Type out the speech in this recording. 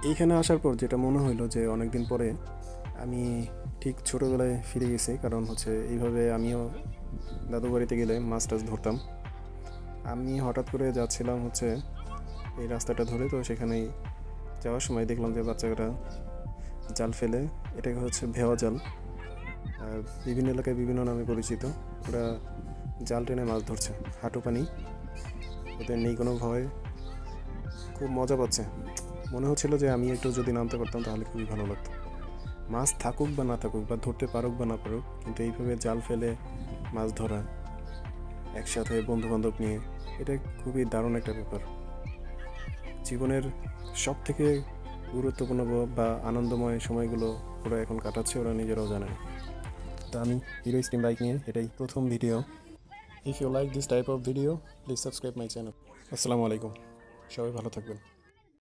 এইখানে আসার পর যেটা মনে হইলো যে অনেক দিন পরে আমি ঠিক ছোটোবেলায় ফিরে গেছি। কারণ হচ্ছে এইভাবে আমিও দাদু বাড়িতে গেলে মাছ টাছ ধরতাম। আমি হঠাৎ করে যাচ্ছিলাম হচ্ছে এই রাস্তাটা ধরে, তো সেখানেই যাওয়ার সময় দেখলাম যে বাচ্চারা জাল ফেলে, এটাকে হচ্ছে ভেওয়া জাল, বিভিন্ন এলাকায় বিভিন্ন নামে পরিচিত। ওরা জাল টেনে মাছ ধরছে, হাঁটু পানি, ওদের নেই কোনো ভয়, খুব মজা পাচ্ছে। মনে হচ্ছিল যে আমি একটু যদি নামতে পারতাম তাহলে খুবই ভালো লাগতো। মাছ থাকুক বা না থাকুক, বা ধরতে পারুক বা না পারুক, কিন্তু এইভাবে জাল ফেলে মাছ ধরা একসাথে বন্ধু বান্ধব নিয়ে, এটা খুবই দারুণ একটা ব্যাপার। জীবনের সব থেকে গুরুত্বপূর্ণ বা আনন্দময় সময়গুলো ওরা এখন কাটাচ্ছে, ওরা নিজেরাও জানে না। তা আমি হিরো স্টিম বাইক নিয়ে এটাই প্রথম video. If you like this type of video, please subscribe my channel. আসসালামু আলাইকুম, সবাই ভালো থাকবেন।